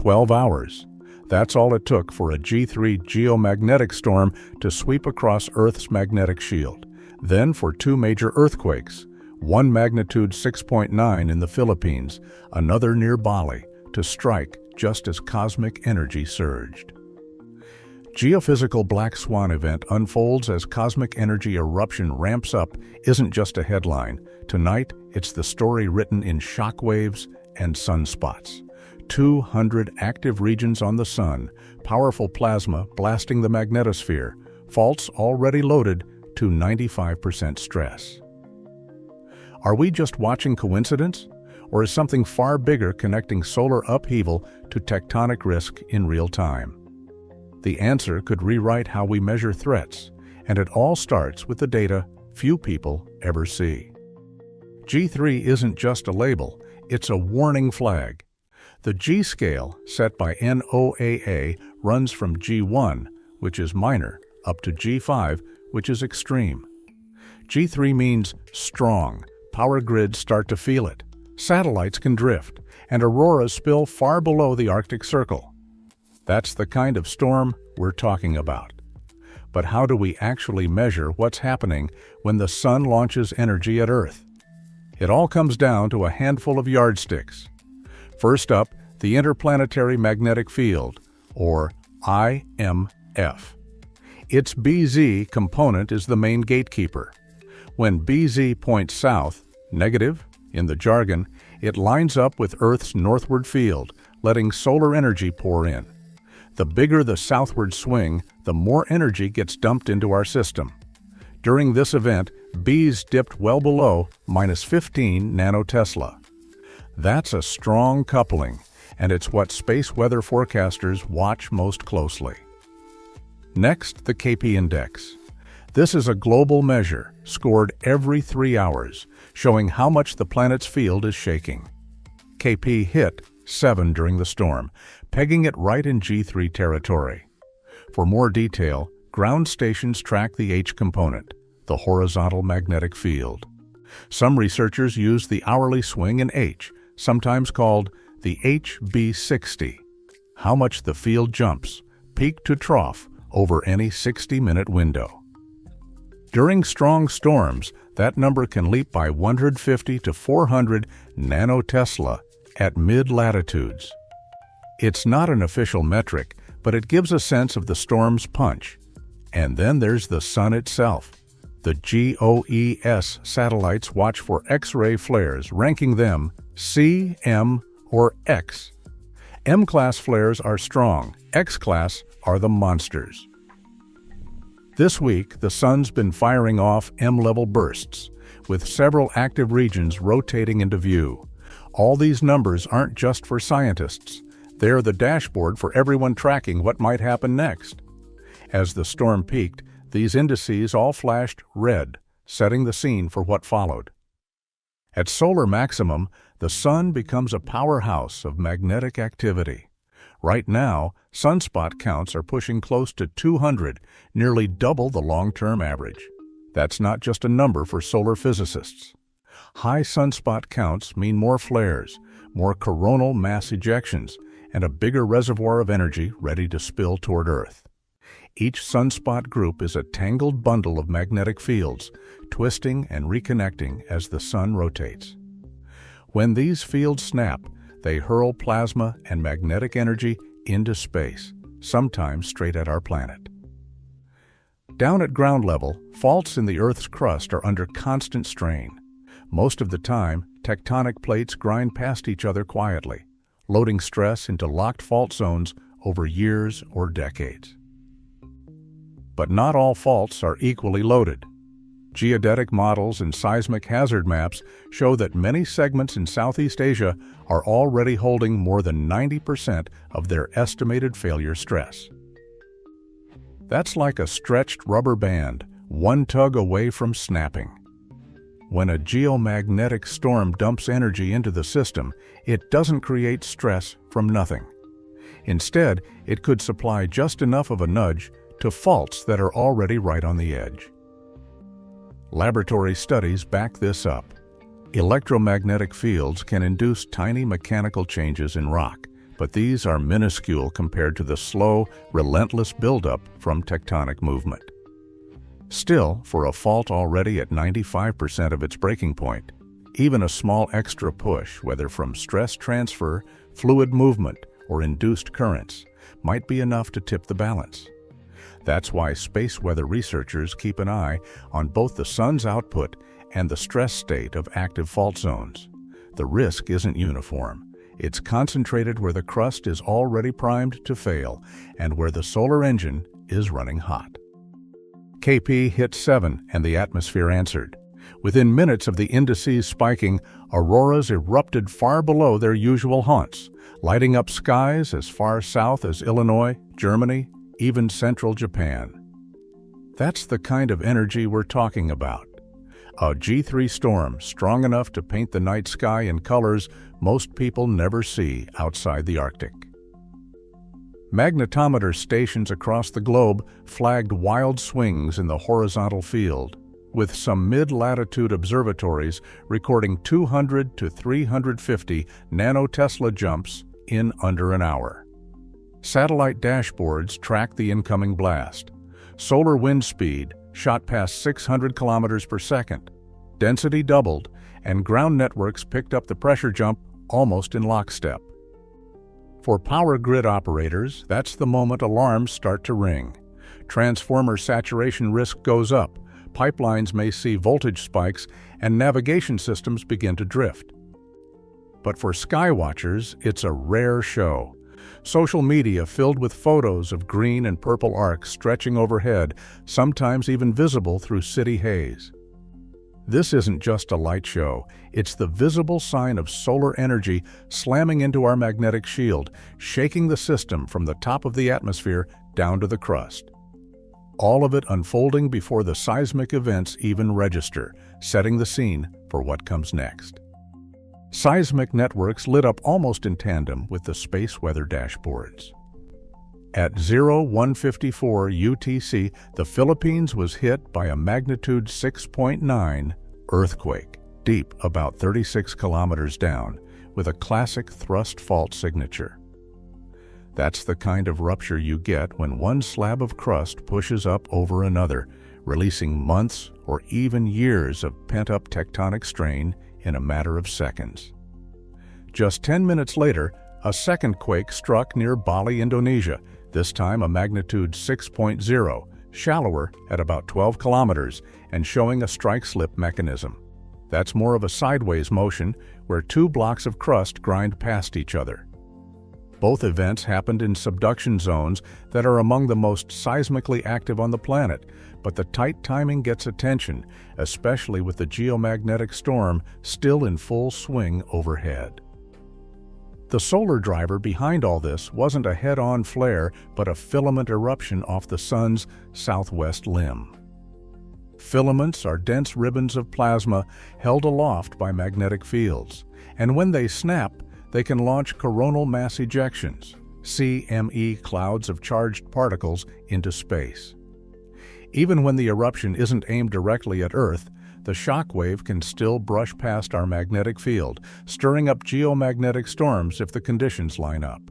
12 hours. That's all it took for a G3 geomagnetic storm to sweep across Earth's magnetic shield. Then for two major earthquakes, one magnitude 6.9 in the Philippines, another near Bali, to strike just as cosmic energy surged. Geophysical black swan event unfolds as cosmic energy eruption ramps up isn't just a headline. Tonight, it's the story written in shockwaves and sunspots. 200 active regions on the sun, powerful plasma blasting the magnetosphere, faults already loaded to 95% stress. Are we just watching coincidence? Or is something far bigger connecting solar upheaval to tectonic risk in real time? The answer could rewrite how we measure threats, and it all starts with the data few people ever see. G3 isn't just a label, it's a warning flag. The G scale, set by NOAA, runs from G1, which is minor, up to G5, which is extreme. G3 means strong. Power grids start to feel it. Satellites can drift, and auroras spill far below the Arctic Circle. That's the kind of storm we're talking about. But how do we actually measure what's happening when the sun launches energy at Earth? It all comes down to a handful of yardsticks. First up, the Interplanetary Magnetic Field, or IMF. Its BZ component is the main gatekeeper. When BZ points south, negative, in the jargon, it lines up with Earth's northward field, letting solar energy pour in. The bigger the southward swing, the more energy gets dumped into our system. During this event, B's dipped well below -15 nanotesla. That's a strong coupling, and it's what space weather forecasters watch most closely. Next, the KP index. This is a global measure, scored every 3 hours, showing how much the planet's field is shaking. KP hit 7 during the storm, pegging it right in G3 territory. For more detail, ground stations track the H component, the horizontal magnetic field. Some researchers use the hourly swing in H, sometimes called the HB60, how much the field jumps, peak to trough, over any 60-minute window. During strong storms, that number can leap by 150 to 400 nanotesla at mid-latitudes. It's not an official metric, but it gives a sense of the storm's punch. And then there's the sun itself. The GOES satellites watch for X-ray flares, ranking them C, M, or X. M-class flares are strong, X-class are the monsters. This week, the sun's been firing off M-level bursts, with several active regions rotating into view. All these numbers aren't just for scientists. They're the dashboard for everyone tracking what might happen next. As the storm peaked, these indices all flashed red, setting the scene for what followed. At solar maximum, the sun becomes a powerhouse of magnetic activity. Right now, sunspot counts are pushing close to 200, nearly double the long-term average. That's not just a number for solar physicists. High sunspot counts mean more flares, more coronal mass ejections, and a bigger reservoir of energy ready to spill toward Earth. Each sunspot group is a tangled bundle of magnetic fields, twisting and reconnecting as the sun rotates. When these fields snap, they hurl plasma and magnetic energy into space, sometimes straight at our planet. Down at ground level, faults in the Earth's crust are under constant strain. Most of the time, tectonic plates grind past each other quietly, loading stress into locked fault zones over years or decades. But not all faults are equally loaded. Geodetic models and seismic hazard maps show that many segments in Southeast Asia are already holding more than 90% of their estimated failure stress. That's like a stretched rubber band, one tug away from snapping. When a geomagnetic storm dumps energy into the system, it doesn't create stress from nothing. Instead, it could supply just enough of a nudge to faults that are already right on the edge. Laboratory studies back this up. Electromagnetic fields can induce tiny mechanical changes in rock, but these are minuscule compared to the slow, relentless buildup from tectonic movement. Still, for a fault already at 95% of its breaking point, even a small extra push, whether from stress transfer, fluid movement, or induced currents, might be enough to tip the balance. That's why space weather researchers keep an eye on both the sun's output and the stress state of active fault zones. The risk isn't uniform. It's concentrated where the crust is already primed to fail and where the solar engine is running hot. KP hit 7 and the atmosphere answered. Within minutes of the indices spiking, auroras erupted far below their usual haunts, lighting up skies as far south as Illinois, Germany, even central Japan. That's the kind of energy we're talking about. A G3 storm strong enough to paint the night sky in colors most people never see outside the Arctic. Magnetometer stations across the globe flagged wild swings in the horizontal field, with some mid-latitude observatories recording 200 to 350 nanotesla jumps in under an hour. Satellite dashboards tracked the incoming blast. Solar wind speed shot past 600 kilometers per second. Density doubled, and ground networks picked up the pressure jump almost in lockstep. For power grid operators, that's the moment alarms start to ring. Transformer saturation risk goes up, pipelines may see voltage spikes, and navigation systems begin to drift. But for skywatchers, it's a rare show. Social media filled with photos of green and purple arcs stretching overhead, sometimes even visible through city haze. This isn't just a light show, it's the visible sign of solar energy slamming into our magnetic shield, shaking the system from the top of the atmosphere down to the crust. All of it unfolding before the seismic events even register, setting the scene for what comes next. Seismic networks lit up almost in tandem with the space weather dashboards. At 0154 UTC, the Philippines was hit by a magnitude 6.9 earthquake, deep about 36 kilometers down, with a classic thrust fault signature. That's the kind of rupture you get when one slab of crust pushes up over another, releasing months or even years of pent-up tectonic strain in a matter of seconds. Just 10 minutes later, a second quake struck near Bali, Indonesia, this time a magnitude 6.0, shallower at about 12 kilometers and showing a strike-slip mechanism. That's more of a sideways motion where two blocks of crust grind past each other. Both events happened in subduction zones that are among the most seismically active on the planet, but the tight timing gets attention, especially with the geomagnetic storm still in full swing overhead. The solar driver behind all this wasn't a head-on flare, but a filament eruption off the sun's southwest limb. Filaments are dense ribbons of plasma held aloft by magnetic fields, and when they snap, they can launch coronal mass ejections, CME clouds of charged particles, into space. Even when the eruption isn't aimed directly at Earth, the shock wave can still brush past our magnetic field, stirring up geomagnetic storms if the conditions line up.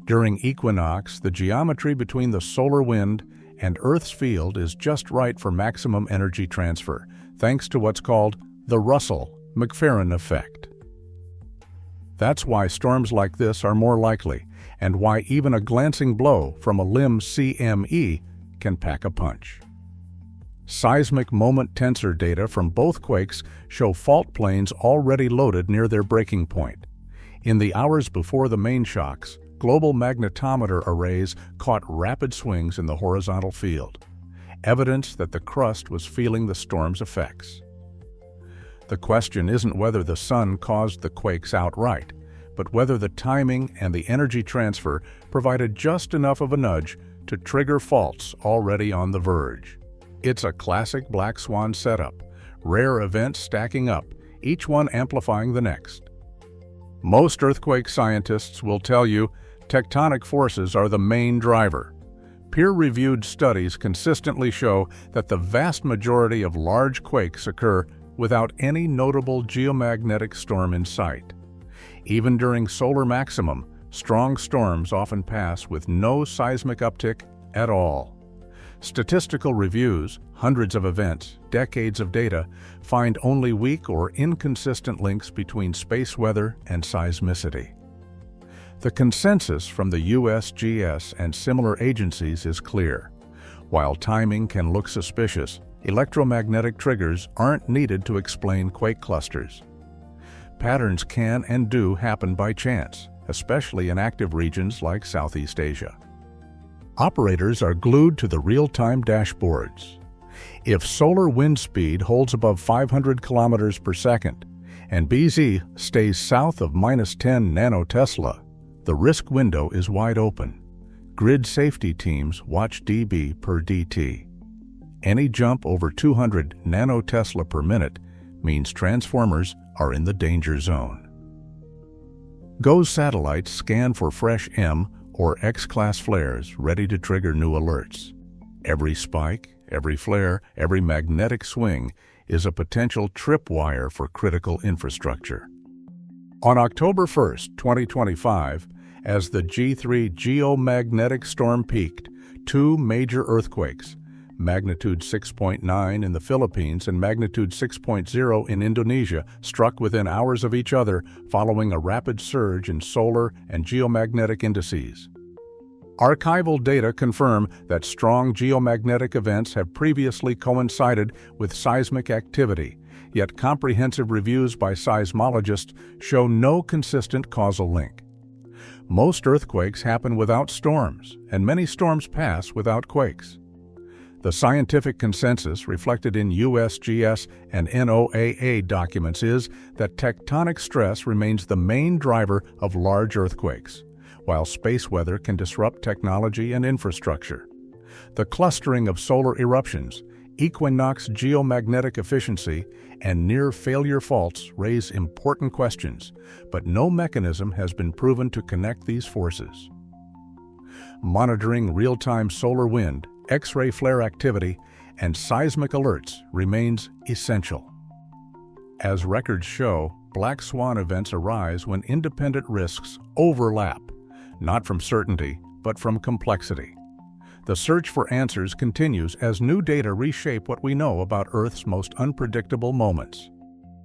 During equinox, the geometry between the solar wind and Earth's field is just right for maximum energy transfer, thanks to what's called the Russell-McPherson effect. That's why storms like this are more likely, and why even a glancing blow from a limb CME can pack a punch. Seismic moment tensor data from both quakes show fault planes already loaded near their breaking point. In the hours before the main shocks, global magnetometer arrays caught rapid swings in the horizontal field, evidence that the crust was feeling the storm's effects. The question isn't whether the sun caused the quakes outright, but whether the timing and the energy transfer provided just enough of a nudge to trigger faults already on the verge. It's a classic black swan setup, rare events stacking up, each one amplifying the next. Most earthquake scientists will tell you tectonic forces are the main driver. Peer-reviewed studies consistently show that the vast majority of large quakes occur without any notable geomagnetic storm in sight. Even during solar maximum, strong storms often pass with no seismic uptick at all. Statistical reviews, hundreds of events, decades of data, find only weak or inconsistent links between space weather and seismicity. The consensus from the USGS and similar agencies is clear. While timing can look suspicious, electromagnetic triggers aren't needed to explain quake clusters. Patterns can and do happen by chance, especially in active regions like Southeast Asia. Operators are glued to the real-time dashboards. If solar wind speed holds above 500 kilometers per second and BZ stays south of -10 nanotesla, the risk window is wide open. Grid safety teams watch dB per dt. Any jump over 200 nanotesla per minute means transformers are in the danger zone. GOES satellites scan for fresh M or X-class flares ready to trigger new alerts. Every spike, every flare, every magnetic swing is a potential tripwire for critical infrastructure. On October 1, 2025, as the G3 geomagnetic storm peaked, two major earthquakes, magnitude 6.9 in the Philippines and magnitude 6.0 in Indonesia, struck within hours of each other following a rapid surge in solar and geomagnetic indices. Archival data confirm that strong geomagnetic events have previously coincided with seismic activity, yet comprehensive reviews by seismologists show no consistent causal link. Most earthquakes happen without storms, and many storms pass without quakes. The scientific consensus reflected in USGS and NOAA documents is that tectonic stress remains the main driver of large earthquakes, while space weather can disrupt technology and infrastructure. The clustering of solar eruptions, equinox geomagnetic efficiency, and near-failure faults raise important questions, but no mechanism has been proven to connect these forces. Monitoring real-time solar wind, X-ray flare activity, and seismic alerts remains essential. As records show, black swan events arise when independent risks overlap, not from certainty, but from complexity. The search for answers continues as new data reshape what we know about Earth's most unpredictable moments.